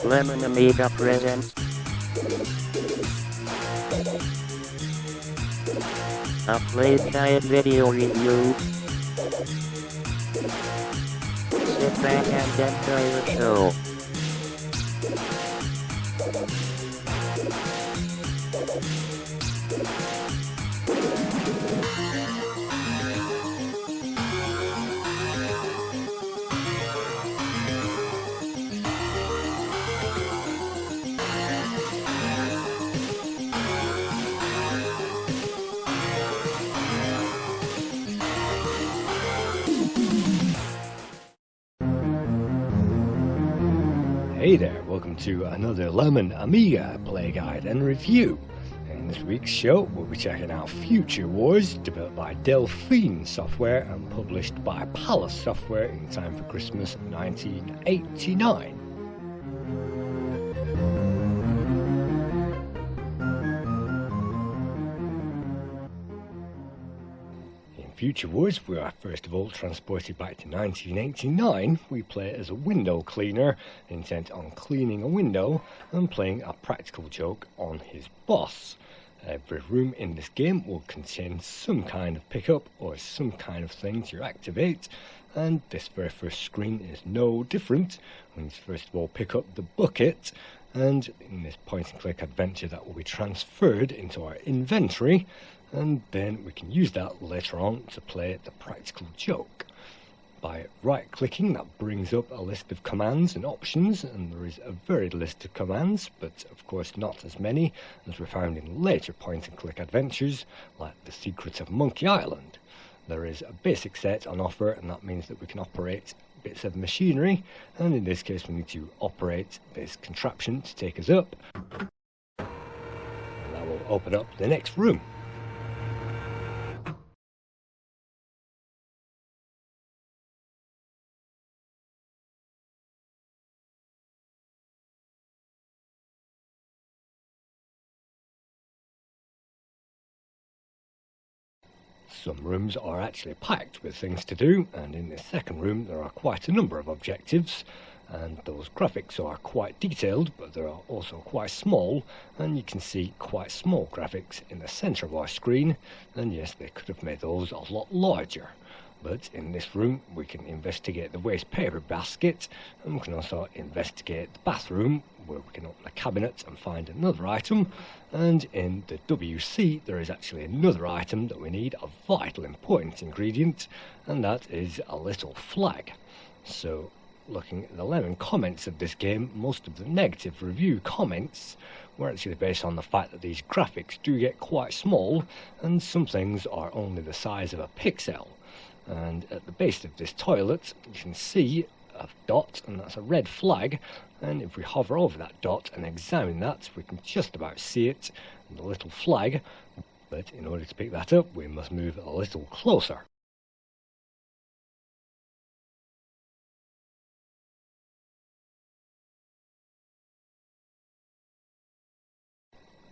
Lemon Amiga presents a Playguide video review. Sit back and enjoy the show. Hey there, welcome to another Lemon Amiga play guide and review. In this week's show, we'll be checking out Future Wars, developed by Delphine Software and published by Palace Software in time for Christmas 1989. Future Wars, we are first of all transported back to 1989. We play as a window cleaner, intent on cleaning a window and playing a practical joke on his boss. Every room in this game will contain some kind of pickup or some kind of thing to activate, and this very first screen is no different. We need to first of all pick up the bucket, and in this point and click adventure that will be transferred into our inventory, and then we can use that later on to play the practical joke. By right clicking, that brings up a list of commands and options, and there is a varied list of commands, but of course not as many as were found in later point and click adventures like The Secrets of Monkey Island. There is a basic set on offer, and that means that we can operate bits of machinery, and in this case we need to operate this contraption to take us up, and that will open up the next room. Some rooms are actually packed with things to do, and in this second room there are quite a number of objectives, and those graphics are quite detailed, but they are also quite small, and you can see quite small graphics in the centre of our screen, and yes, they could have made those a lot larger. But in this room we can investigate the waste paper basket, and we can also investigate the bathroom, where we can open a cabinet and find another item, and in the WC there is actually another item that we need, a vital important ingredient, and that is a little flag. So looking at the lemon comments of this game, most of the negative review comments were actually based on the fact that these graphics do get quite small, and some things are only the size of a pixel. And at the base of this toilet you can see a dot, and that's a red flag, and if we hover over that dot and examine that, we can just about see it, the little flag, but in order to pick that up we must move a little closer.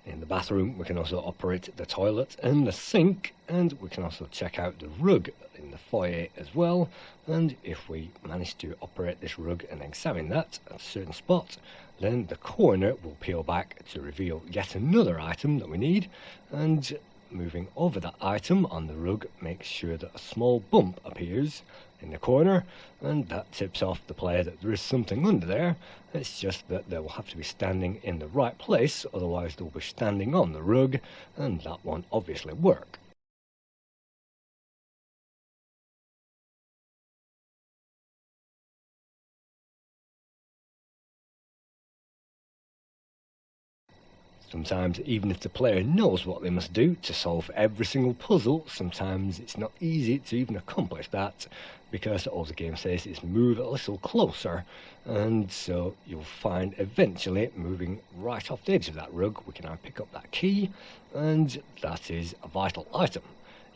In the bathroom we can also operate the toilet and the sink, and we can also check out the rug in the foyer as well, and if we manage to operate this rug and examine that at a certain spot, then the corner will peel back to reveal yet another item that we need, and moving over that item on the rug makes sure that a small bump appears in the corner, and that tips off the player that there is something under there. It's just that they will have to be standing in the right place, otherwise they'll be standing on the rug, and that won't obviously work. Sometimes, even if the player knows what they must do to solve every single puzzle, sometimes it's not easy to even accomplish that, because all the game says is move a little closer, and so you'll find eventually, moving right off the edge of that rug, we can now pick up that key, and that is a vital item.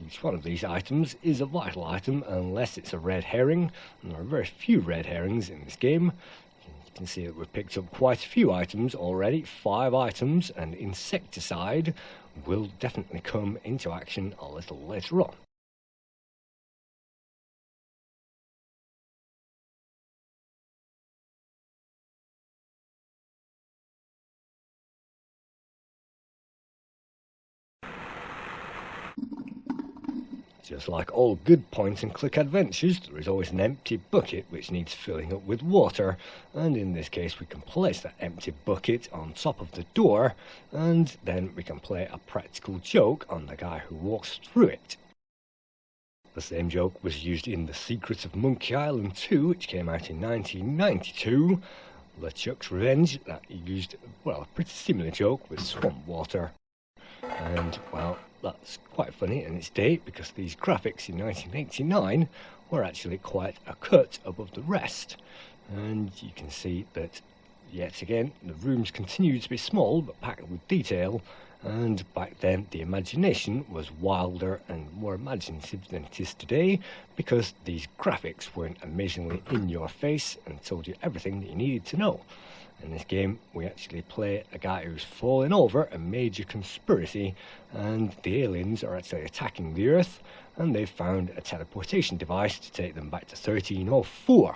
Each one of these items is a vital item unless it's a red herring, and there are very few red herrings in this game. You can see that we've picked up quite a few items already, 5 items, and insecticide will definitely come into action a little later on. Just like all good point and click adventures, there is always an empty bucket which needs filling up with water, and in this case we can place that empty bucket on top of the door, and then we can play a practical joke on the guy who walks through it. The same joke was used in The Secret of Monkey Island 2, which came out in 1992. LeChuck's Revenge, that used, well, a pretty similar joke with swamp water. And, well, that's quite funny in its day, because these graphics in 1989 were actually quite a cut above the rest. And you can see that, yet again, the rooms continue to be small but packed with detail, and back then the imagination was wilder and more imaginative than it is today, because these graphics weren't amazingly in your face and told you everything that you needed to know. In this game we actually play a guy who's fallen over a major conspiracy, and the aliens are actually attacking the Earth, and they've found a teleportation device to take them back to 1304.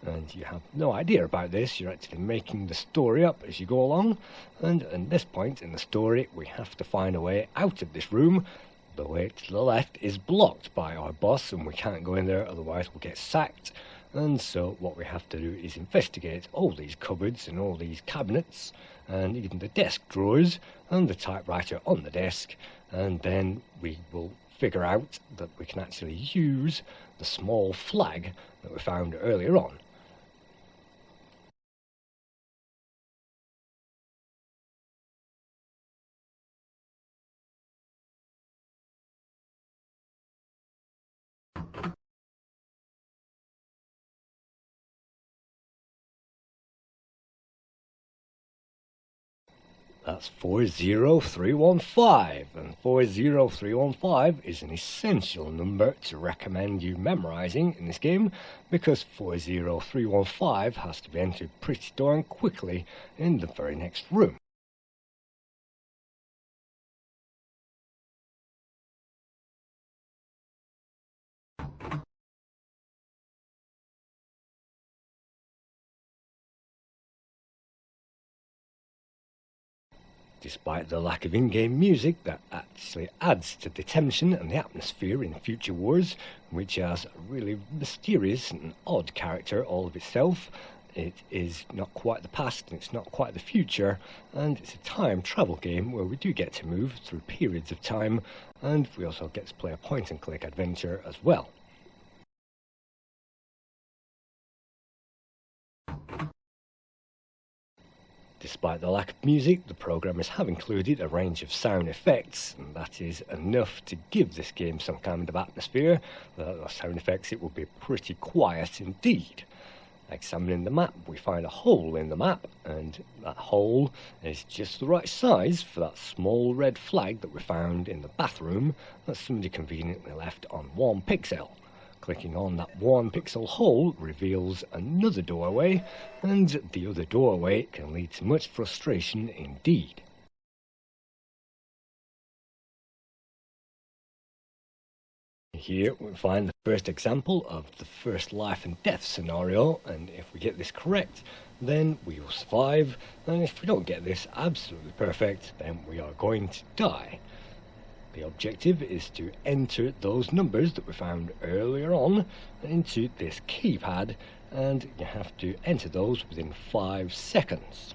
And you have no idea about this, you're actually making the story up as you go along, and at this point in the story we have to find a way out of this room. The way to the left is blocked by our boss and we can't go in there, otherwise we'll get sacked. And so what we have to do is investigate all these cupboards and all these cabinets and even the desk drawers and the typewriter on the desk, and then we will figure out that we can actually use the small flag that we found earlier on. That's 40315, and 40315 is an essential number to recommend you memorising in this game, because 40315 has to be entered pretty darn quickly in the very next room. Despite the lack of in-game music that actually adds to the tension and the atmosphere in Future Wars, which has a really mysterious and odd character all of itself, it is not quite the past and it's not quite the future, and it's a time travel game where we do get to move through periods of time, and we also get to play a point and click adventure as well. Despite the lack of music, the programmers have included a range of sound effects, and that is enough to give this game some kind of atmosphere. Without the sound effects it will be pretty quiet indeed. Examining the map, we find a hole in the map, and that hole is just the right size for that small red flag that we found in the bathroom that somebody conveniently left on 1 pixel. Clicking on that 1 pixel hole reveals another doorway, and the other doorway can lead to much frustration indeed. Here we find the first example of the first life and death scenario, and if we get this correct then we will survive, and if we don't get this absolutely perfect then we are going to die. The objective is to enter those numbers that we found earlier on into this keypad, and you have to enter those within 5 seconds.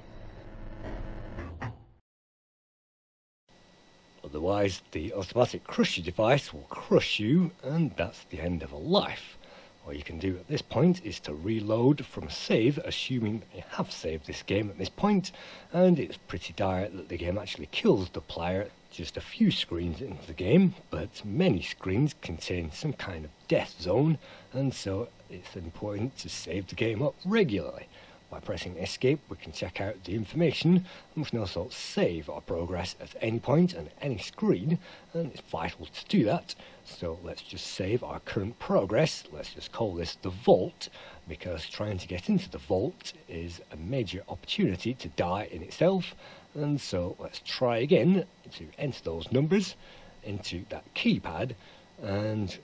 Otherwise the automatic crusher device will crush you, and that's the end of a life. What you can do at this point is to reload from save, assuming that you have saved this game at this point, and it's pretty dire that the game actually kills the player just a few screens into the game, but many screens contain some kind of death zone, and so it's important to save the game up regularly. By pressing escape we can check out the information, and we can also save our progress at any point and any screen, and it's vital to do that. So let's just save our current progress. Let's just call this the vault, because trying to get into the vault is a major opportunity to die in itself. And so let's try again to enter those numbers into that keypad and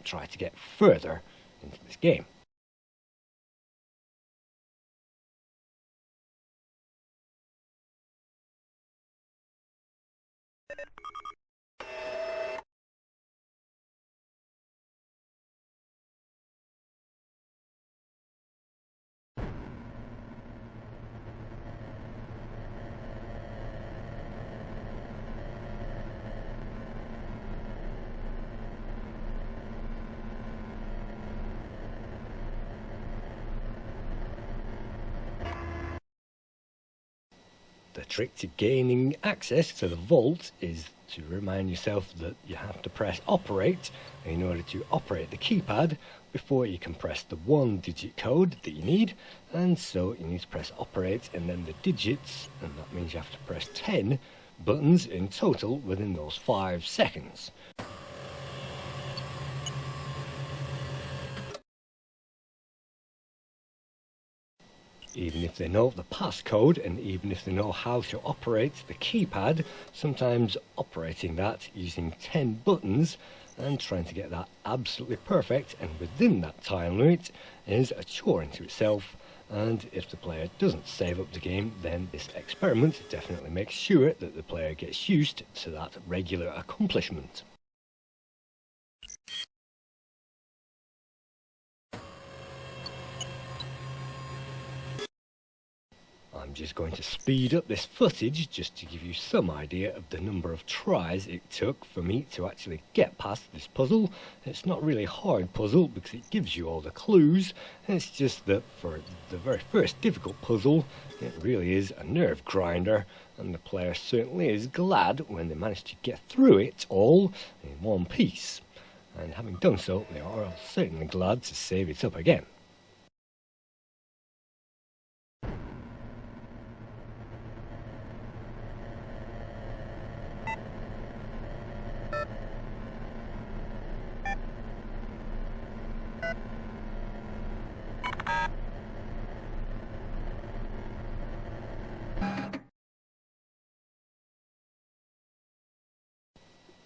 try to get further into this game. The trick to gaining access to the vault is to remind yourself that you have to press operate in order to operate the keypad before you can press the 1-digit code that you need, and so you need to press operate and then the digits, and that means you have to press 10 buttons in total within those 5 seconds. Even if they know the passcode and even if they know how to operate the keypad, sometimes operating that using 10 buttons and trying to get that absolutely perfect and within that time limit is a chore into itself. And if the player doesn't save up the game, then this experiment definitely makes sure that the player gets used to that regular accomplishment. I'm just going to speed up this footage just to give you some idea of the number of tries it took for me to actually get past this puzzle. It's not really a hard puzzle because it gives you all the clues. It's just that for the very first difficult puzzle, it really is a nerve grinder, and the player certainly is glad when they manage to get through it all in one piece. And having done so, they are certainly glad to save it up again.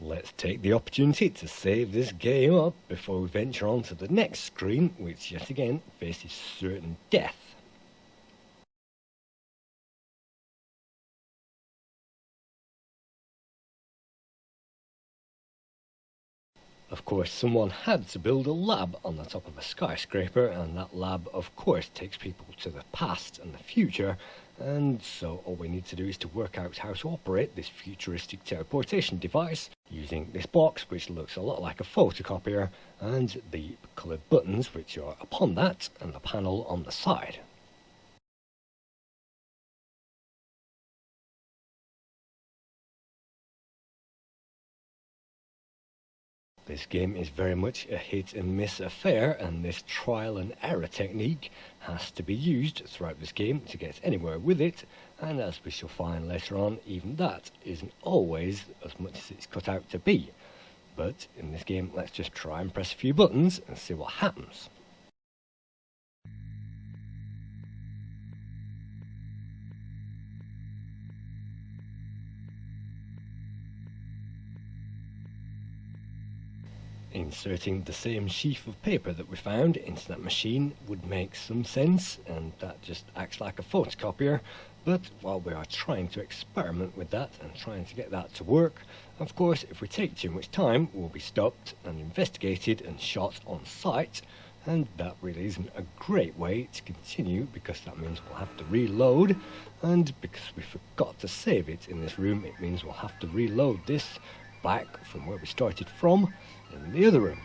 Let's take the opportunity to save this game up before we venture on to the next screen, which yet again faces certain death. Of course, someone had to build a lab on the top of a skyscraper, and that lab of course takes people to the past and the future, and so all we need to do is to work out how to operate this futuristic teleportation device using this box, which looks a lot like a photocopier, and the coloured buttons which are upon that and the panel on the side. This game is very much a hit and miss affair, and this trial and error technique has to be used throughout this game to get anywhere with it, and as we shall find later on, even that isn't always as much as it's cut out to be. But in this game, let's just try and press a few buttons and see what happens. Inserting the same sheaf of paper that we found into that machine would make some sense, and that just acts like a photocopier. But while we are trying to experiment with that and trying to get that to work, of course if we take too much time we'll be stopped and investigated and shot on sight, and that really isn't a great way to continue, because that means we'll have to reload, and because we forgot to save it in this room, it means we'll have to reload this back from where we started from in the other room.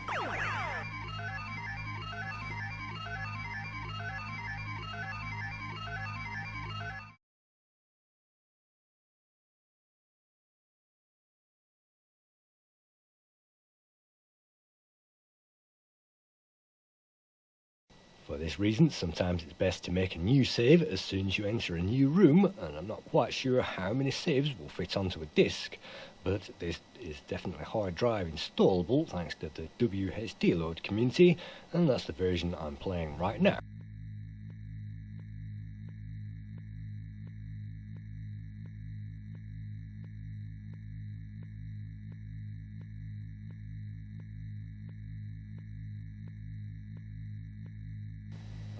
For this reason, sometimes it's best to make a new save as soon as you enter a new room, and I'm not quite sure how many saves will fit onto a disk, but this is definitely hard drive installable thanks to the WHD load community, and that's the version I'm playing right now.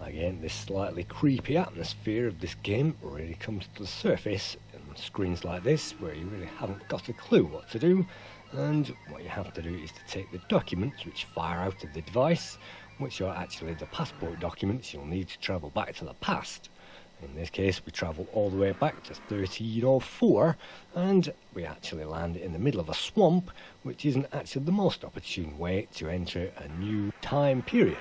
Again, this slightly creepy atmosphere of this game really comes to the surface in screens like this, where you really haven't got a clue what to do, and what you have to do is to take the documents which fire out of the device, which are actually the passport documents you'll need to travel back to the past. In this case, we travel all the way back to 1304, and we actually land in the middle of a swamp, which isn't actually the most opportune way to enter a new time period.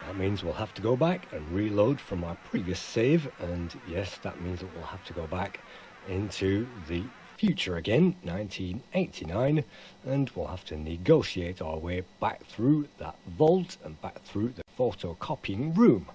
That means we'll have to go back and reload from our previous save, and yes, that means that we'll have to go back into the future again, 1989, and we'll have to negotiate our way back through that vault and back through the photocopying room.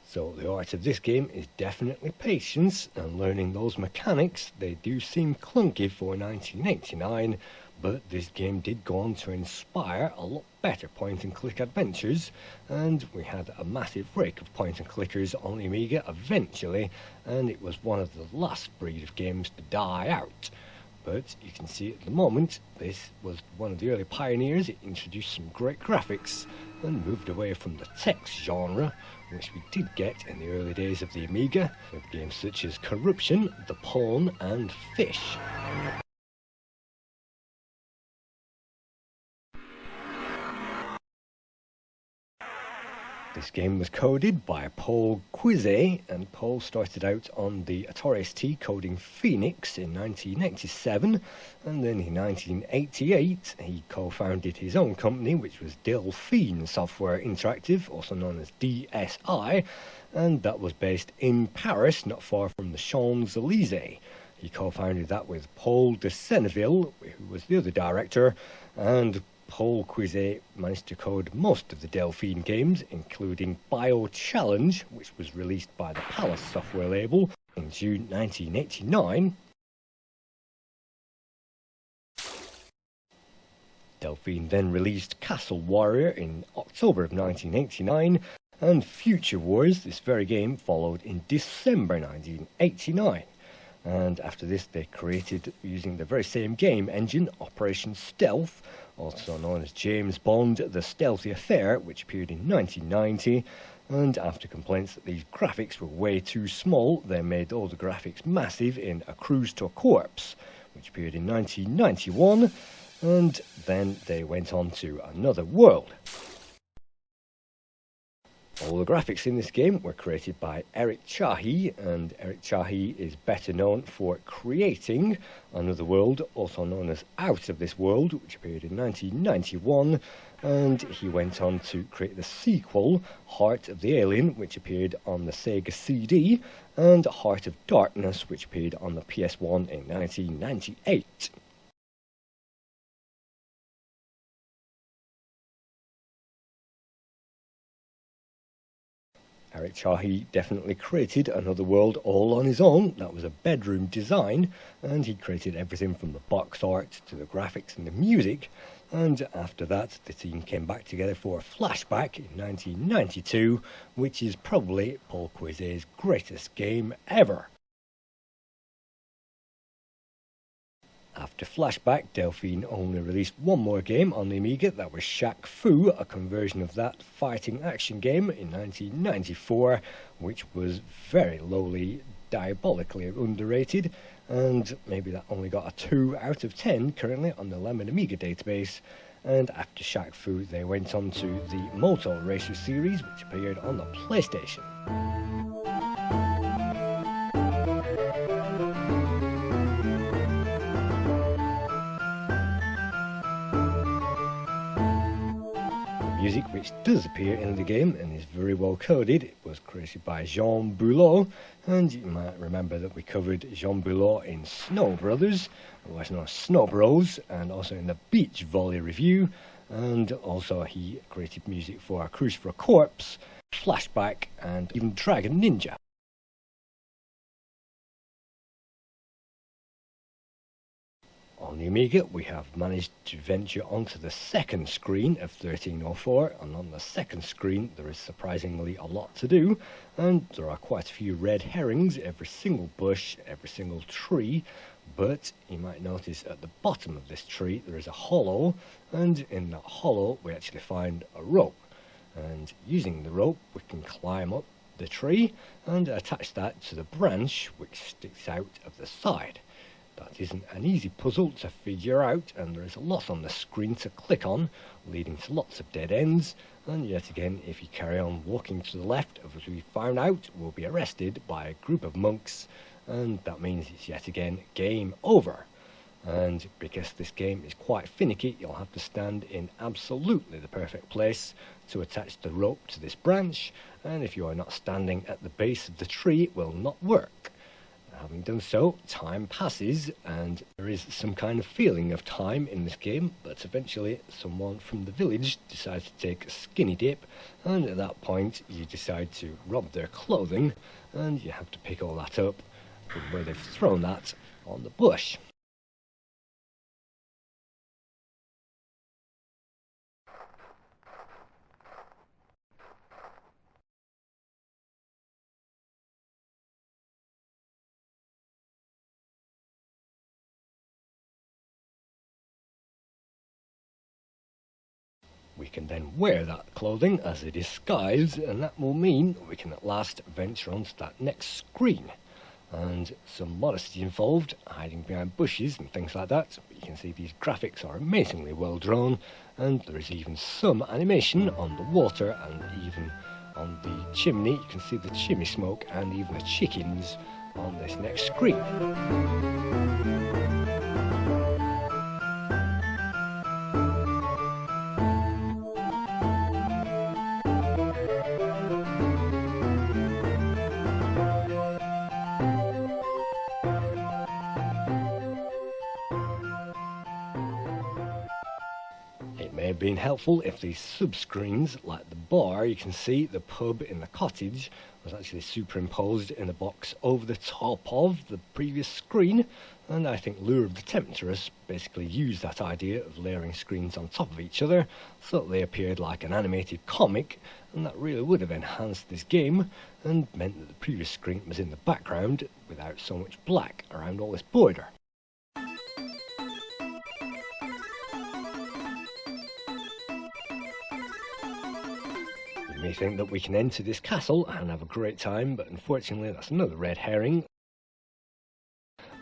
So the art of this game is definitely patience and learning those mechanics. They do seem clunky for 1989, but this game did go on to inspire a lot better point-and-click adventures, and we had a massive rake of point-and-clickers on the Amiga eventually, and it was one of the last breed of games to die out. But you can see at the moment, this was one of the early pioneers. It introduced some great graphics and moved away from the text genre, which we did get in the early days of the Amiga, with games such as Corruption, The Pawn and Fish. This game was coded by Paul Quizet, and Paul started out on the Atari ST coding Phoenix in 1987, and then in 1988 he co-founded his own company, which was Delphine Software Interactive, also known as DSI, and that was based in Paris, not far from the Champs-Élysées. He co-founded that with Paul de Senneville, who was the other director, and Paul Quizet managed to code most of the Delphine games, including Bio Challenge, which was released by the Palace software label in June 1989. Delphine then released Castle Warrior in October of 1989, and Future Wars, this very game, followed in December 1989. And after this they created, using the very same game engine, Operation Stealth, also known as James Bond The Stealthy Affair, which appeared in 1990, and after complaints that these graphics were way too small, they made all the graphics massive in A Cruise to a Corpse, which appeared in 1991, and then they went on to Another World. All the graphics in this game were created by Eric Chahi, and Eric Chahi is better known for creating Another World, also known as Out of This World, which appeared in 1991, and he went on to create the sequel, Heart of the Alien, which appeared on the Sega CD, and Heart of Darkness, which appeared on the PS1 in 1998. Eric Chahi definitely created Another World all on his own. That was a bedroom design, and he created everything from the box art to the graphics and the music, and after that the team came back together for a flashback in 1992, which is probably Paul Quizet's greatest game ever. After Flashback, Delphine only released one more game on the Amiga, that was Shaq Fu, a conversion of that fighting action game in 1994, which was very lowly, diabolically underrated, and maybe that only got a 2 out of 10 currently on the Lemon Amiga database. And after Shaq Fu, they went on to the Moto Racer series, which appeared on the PlayStation. Music, which does appear in the game and is very well coded, it was created by Jean Boulot, and you might remember that we covered Jean Boulot in Snow Brothers, otherwise known as Snow Bros, and also in the Beach Volley review, and also he created music for A Cruise for a Corpse, Flashback, and even Dragon Ninja. On the Amiga, we have managed to venture onto the second screen of 1304, and on the second screen there is surprisingly a lot to do, and there are quite a few red herrings, every single bush, every single tree, but you might notice at the bottom of this tree there is a hollow, and in that hollow we actually find a rope, and using the rope we can climb up the tree and attach that to the branch which sticks out of the side. That isn't an easy puzzle to figure out, and there is a lot on the screen to click on, leading to lots of dead ends, and yet again, if you carry on walking to the left, as we found out, we'll be arrested by a group of monks, and that means it's yet again game over. And because this game is quite finicky, you'll have to stand in absolutely the perfect place to attach the rope to this branch, and if you are not standing at the base of the tree, it will not work. Having done so, time passes, and there is some kind of feeling of time in this game, but eventually someone from the village decides to take a skinny dip, and at that point you decide to rob their clothing, and you have to pick all that up from where they've thrown that on the bush. We can then wear that clothing as a disguise, and that will mean we can at last venture onto that next screen. And some modesty involved, hiding behind bushes and things like that. But you can see these graphics are amazingly well drawn, and there is even some animation on the water and even on the chimney. You can see the chimney smoke and even the chickens on this next screen. It may have been helpful if these sub-screens, like the bar, you can see the pub in the cottage was actually superimposed in the box over the top of the previous screen, and I think Lure of the Temptress basically used that idea of layering screens on top of each other so that they appeared like an animated comic, and that really would have enhanced this game and meant that the previous screen was in the background without so much black around all this border. You may think that we can enter this castle and have a great time, but unfortunately that's another red herring.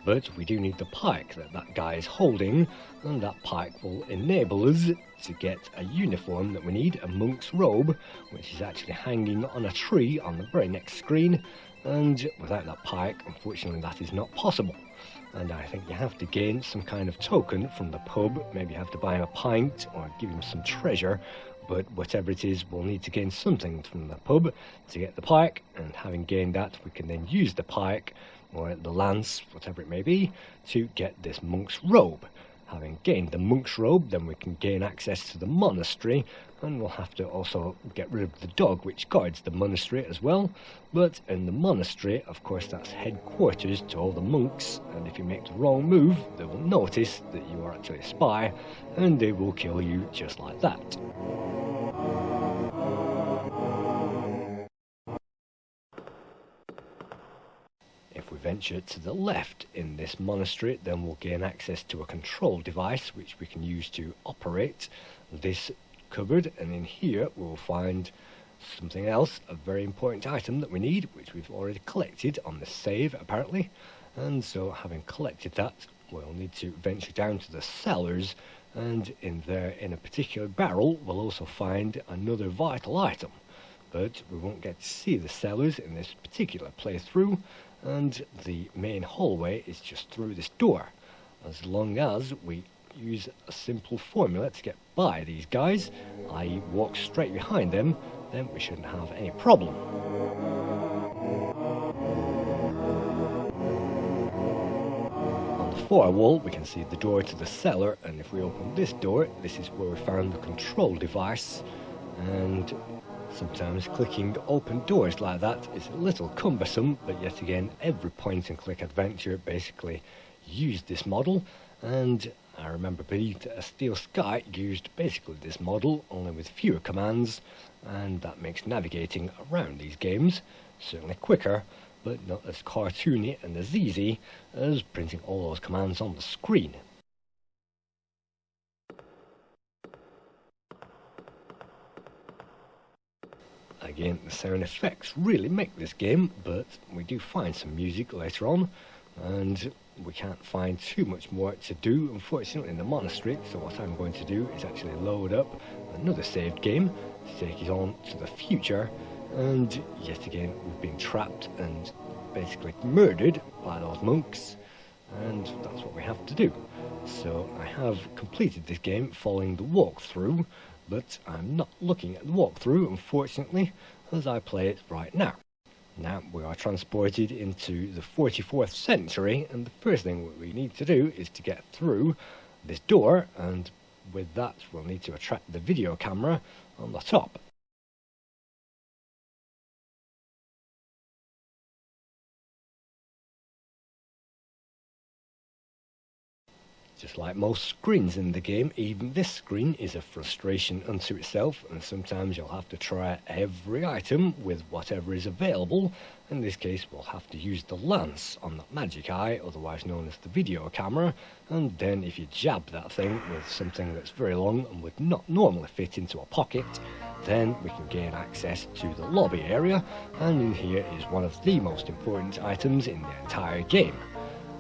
But we do need the pike that guy is holding, and that pike will enable us to get a uniform that we need, a monk's robe, which is actually hanging on a tree on the very next screen, and without that pike, unfortunately that is not possible. And I think you have to gain some kind of token from the pub, maybe you have to buy him a pint or give him some treasure, but whatever it is, we'll need to gain something from the pub to get the pike, and having gained that, we can then use the pike, or the lance, whatever it may be, to get this monk's robe. Having gained the monk's robe, then we can gain access to the monastery, and we'll have to also get rid of the dog which guards the monastery as well. But in the monastery, of course, that's headquarters to all the monks, and if you make the wrong move, they will notice that you are actually a spy, and they will kill you just like that. If we venture to the left in this monastery, then we'll gain access to a control device which we can use to operate this cupboard, and in here we'll find something else, a very important item that we need, which we've already collected on the save apparently, and so having collected that, we'll need to venture down to the cellars, and in there, in a particular barrel, we'll also find another vital item, but we won't get to see the cellars in this particular playthrough, and the main hallway is just through this door. As long as we use a simple formula to get by these guys, i.e. walk straight behind them, then we shouldn't have any problem. On the far wall we can see the door to the cellar, and if we open this door, this is where we found the control device, and sometimes clicking open doors like that is a little cumbersome, but yet again every point and click adventure basically used this model, and I remember Beneath a Steel Sky used basically this model, only with fewer commands, and that makes navigating around these games certainly quicker, but not as cartoony and as easy as printing all those commands on the screen. Again, the sound effects really make this game, but we do find some music later on, and we can't find too much more to do, unfortunately, in the monastery, so what I'm going to do is actually load up another saved game to take it on to the future, and yet again we've been trapped and basically murdered by those monks, and that's what we have to do. So I have completed this game following the walkthrough, but I'm not looking at the walkthrough, unfortunately, as I play it right now. Now we are transported into the 44th century, and the first thing what we need to do is to get through this door, and with that we'll need to attract the video camera on the top. Just like most screens in the game, even this screen is a frustration unto itself, and sometimes you'll have to try every item with whatever is available. In this case we'll have to use the lance on that magic eye, otherwise known as the video camera, and then if you jab that thing with something that's very long and would not normally fit into a pocket, then we can gain access to the lobby area, and in here is one of the most important items in the entire game.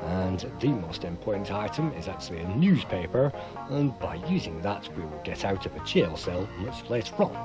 And the most important item is actually a newspaper, and by using that we will get out of a jail cell much later on.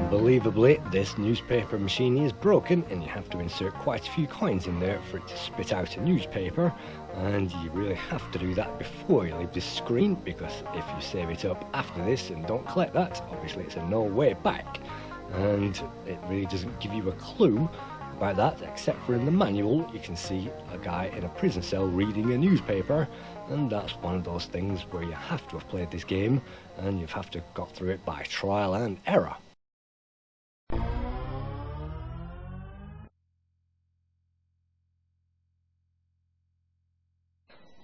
Unbelievably, this newspaper machine is broken, and you have to insert quite a few coins in there for it to spit out a newspaper, and you really have to do that before you leave this screen, because if you save it up after this and don't collect that, obviously it's a no way back, and it really doesn't give you a clue about that, except for in the manual you can see a guy in a prison cell reading a newspaper, and that's one of those things where you have to have played this game, and you have to have got through it by trial and error.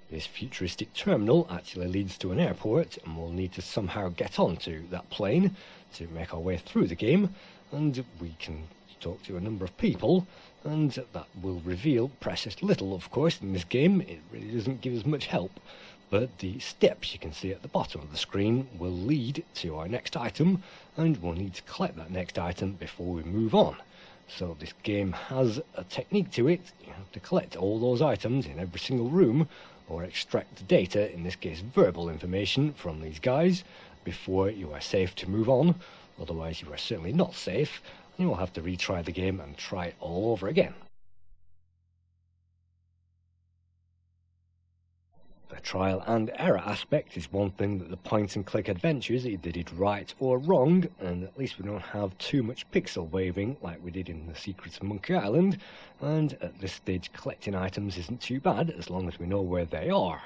This futuristic terminal actually leads to an airport, and we'll need to somehow get onto that plane to make our way through the game, and we can talk to a number of people, and that will reveal precious little, of course, in this game. It really doesn't give us much help, but the steps you can see at the bottom of the screen will lead to our next item, and we'll need to collect that next item before we move on. So this game has a technique to it. You have to collect all those items in every single room, or extract the data, in this case verbal information, from these guys before you are safe to move on. Otherwise you are certainly not safe, and you will have to retry the game and try it all over again. The trial and error aspect is one thing that the point and click adventures either did right or wrong, and at least we don't have too much pixel waving like we did in the Secrets of Monkey Island, and at this stage collecting items isn't too bad as long as we know where they are.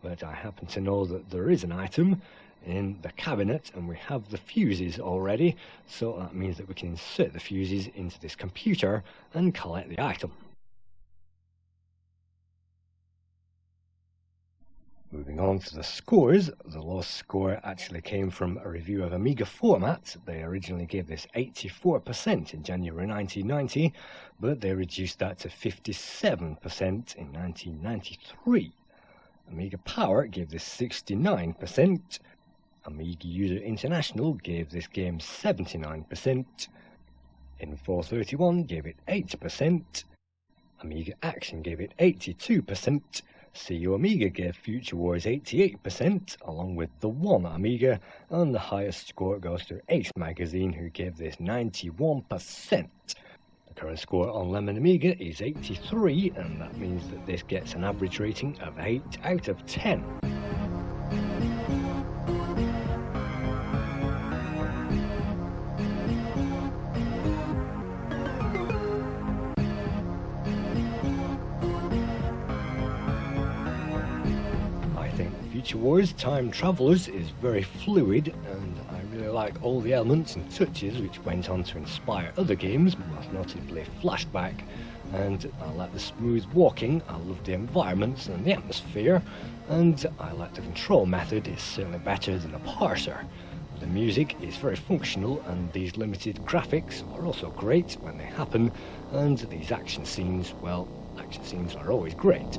But I happen to know that there is an item in the cabinet, and we have the fuses already, so that means that we can insert the fuses into this computer and collect the item. Moving on to the scores, the lowest score actually came from a review of Amiga format. They originally gave this 84% in January 1990, but they reduced that to 57% in 1993. Amiga Power gave this 69%. Amiga User International gave this game 79%. Info31 gave it 8%. Amiga Action gave it 82%. CU Amiga gave Future Wars 88%, along with the One Amiga, and the highest score goes to Ace Magazine, who gave this 91%. The current score on Lemon Amiga is 83, and that means that this gets an average rating of 8 out of 10. Future Wars Time Travelers is very fluid, and I really like all the elements and touches which went on to inspire other games, most notably Flashback, and I like the smooth walking, I love the environments and the atmosphere, and I like the control method. It's certainly better than a parser. The music is very functional, and these limited graphics are also great when they happen, and these action scenes, well, action scenes are always great.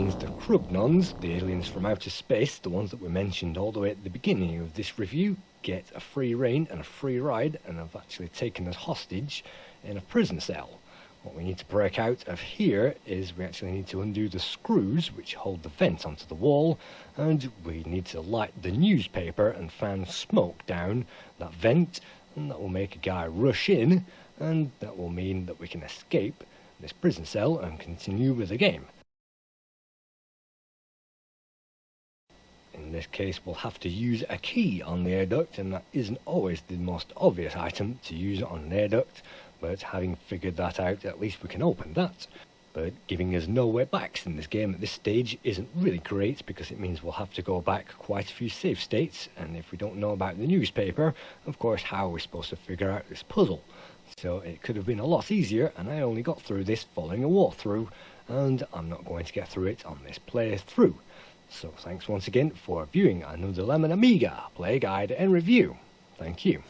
means the Krugnons, the aliens from outer space, the ones that we mentioned all the way at the beginning of this review, get a free reign and a free ride and have actually taken us hostage in a prison cell. What we need to break out of here is we actually need to undo the screws which hold the vent onto the wall, and we need to light the newspaper and fan smoke down that vent, and that will make a guy rush in, and that will mean that we can escape this prison cell and continue with the game. In this case we'll have to use a key on the air duct, and that isn't always the most obvious item to use on an air duct, but having figured that out, at least we can open that. But giving us no way backs in this game at this stage isn't really great, because it means we'll have to go back quite a few save states, and if we don't know about the newspaper, of course how are we supposed to figure out this puzzle? So it could have been a lot easier, and I only got through this following a walkthrough, and I'm not going to get through it on this playthrough. So thanks once again for viewing another Lemon Amiga Playguide and review. Thank you.